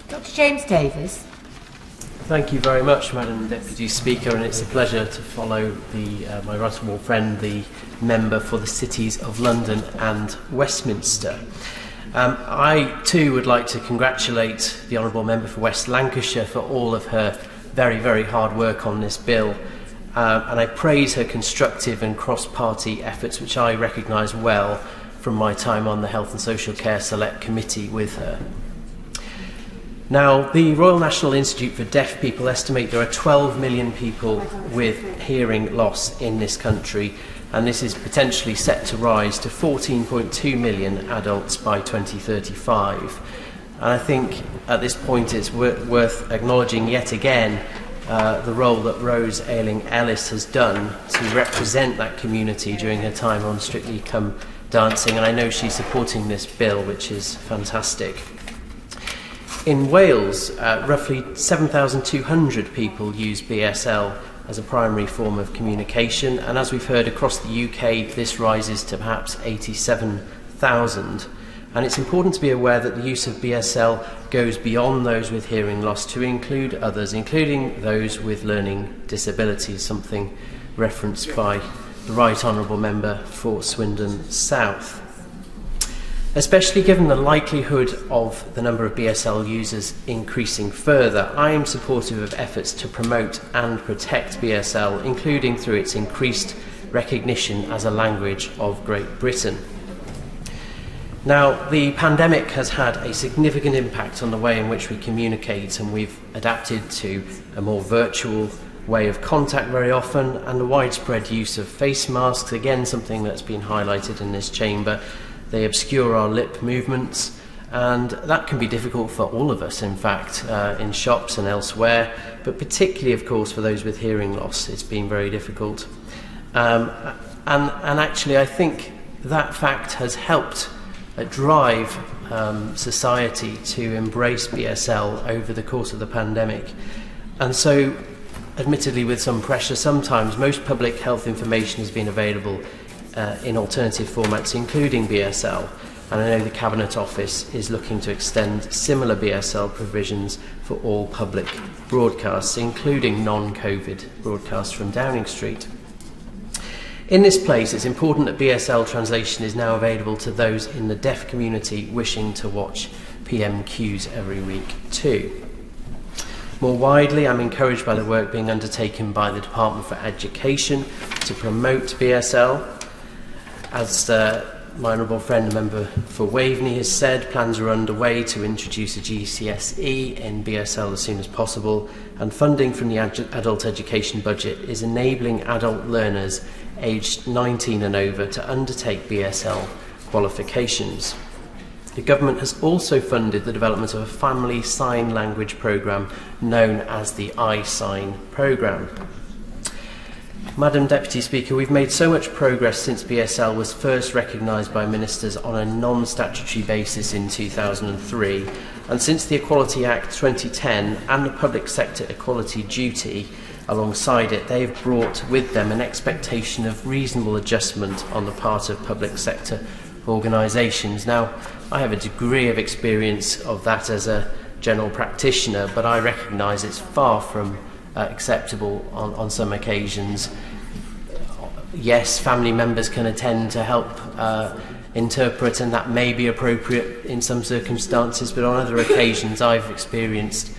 Dr. James Davis. Thank you very much, Madam Deputy Speaker, and it's a pleasure to follow my right honourable friend, the member for the cities of London and Westminster. I too would like to congratulate the honourable member for West Lancashire for all of her very, very hard work on this bill, and I praise her constructive and cross-party efforts, which I recognise well from my time on the Health and Social Care Select Committee with her. Now, the Royal National Institute for Deaf People estimate there are 12 million people with hearing loss in this country, and this is potentially set to rise to 14.2 million adults by 2035. And I think at this point it's worth acknowledging yet again the role that Rose Ayling-Ellis has done to represent that community during her time on Strictly Come Dancing, and I know she's supporting this bill, which is fantastic. In Wales, roughly 7,200 people use BSL as a primary form of communication, and as we've heard across the UK, this rises to perhaps 87,000. And it's important to be aware that the use of BSL goes beyond those with hearing loss to include others, including those with learning disabilities, something referenced by the Right Honourable Member for Swindon South. Especially given the likelihood of the number of BSL users increasing further, I am supportive of efforts to promote and protect BSL, including through its increased recognition as a language of Great Britain. Now, the pandemic has had a significant impact on the way in which we communicate, and we've adapted to a more virtual way of contact very often, and the widespread use of face masks, again something that's been highlighted in this chamber. They obscure our lip movements, and that can be difficult for all of us, in fact, in shops and elsewhere, but particularly, of course, for those with hearing loss, it's been very difficult. And actually, I think that fact has helped drive society to embrace BSL over the course of the pandemic. And so, admittedly with some pressure sometimes, most public health information has been available in alternative formats, including BSL, and I know the Cabinet Office is looking to extend similar BSL provisions for all public broadcasts, including non-COVID broadcasts from Downing Street. In this place, it's important that BSL translation is now available to those in the deaf community wishing to watch PMQs every week too. More widely, I'm encouraged by the work being undertaken by the Department for Education to promote BSL. As my honourable friend, the member for Waveney, has said, plans are underway to introduce a GCSE in BSL as soon as possible, and funding from the adult education budget is enabling adult learners aged 19 and over to undertake BSL qualifications. The government has also funded the development of a family sign language programme known as the iSign programme. Madam Deputy Speaker, we've made so much progress since BSL was first recognised by ministers on a non-statutory basis in 2003, and since the Equality Act 2010 and the Public Sector Equality Duty alongside it, they have brought with them an expectation of reasonable adjustment on the part of public sector organisations. Now, I have a degree of experience of that as a general practitioner, but I recognise it's far from acceptable on some occasions. Yes, family members can attend to help interpret, and that may be appropriate in some circumstances, but on other occasions I've experienced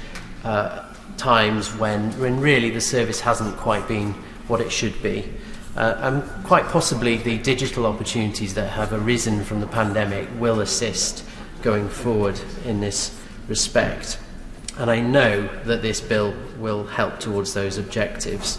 times when really the service hasn't quite been what it should be. And quite possibly the digital opportunities that have arisen from the pandemic will assist going forward in this respect. And I know that this bill will help towards those objectives.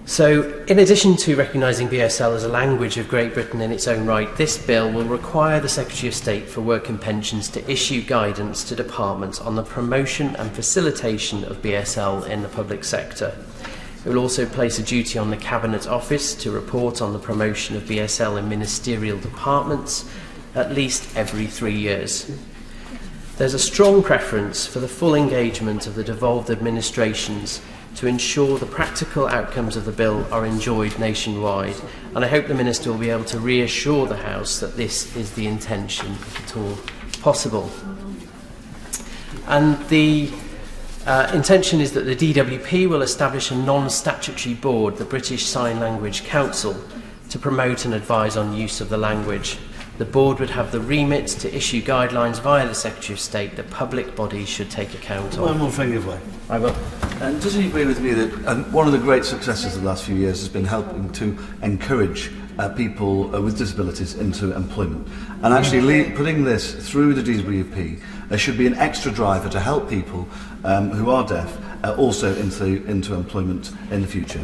So, in addition to recognising BSL as a language of Great Britain in its own right, this bill will require the Secretary of State for Work and Pensions to issue guidance to departments on the promotion and facilitation of BSL in the public sector. It will also place a duty on the Cabinet Office to report on the promotion of BSL in ministerial departments at least every 3 years. There's a strong preference for the full engagement of the devolved administrations to ensure the practical outcomes of the bill are enjoyed nationwide, and I hope the Minister will be able to reassure the House that this is the intention, if at all possible. And the intention is that the DWP will establish a non-statutory board, the British Sign Language Council, to promote and advise on use of the language. The board would have the remit to issue guidelines via the Secretary of State that public bodies should take account of. One more thing, if I will. And doesn't he agree with me that one of the great successes of the last few years has been helping to encourage people with disabilities into employment? And actually putting this through the DWP should be an extra driver to help people who are deaf also into employment in the future.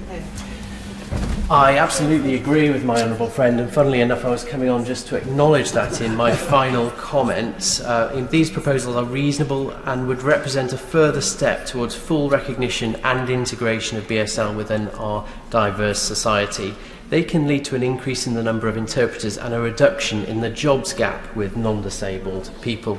I absolutely agree with my honourable friend, and funnily enough I was coming on just to acknowledge that in my final comments. These proposals are reasonable and would represent a further step towards full recognition and integration of BSL within our diverse society. They can lead to an increase in the number of interpreters and a reduction in the jobs gap with non-disabled people.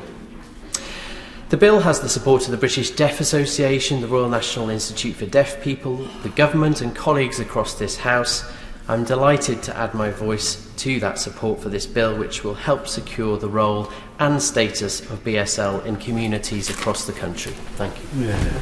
The bill has the support of the British Deaf Association, the Royal National Institute for Deaf People, the government and colleagues across this House. I'm delighted to add my voice to that support for this bill, which will help secure the role and status of BSL in communities across the country. Thank you. Yeah.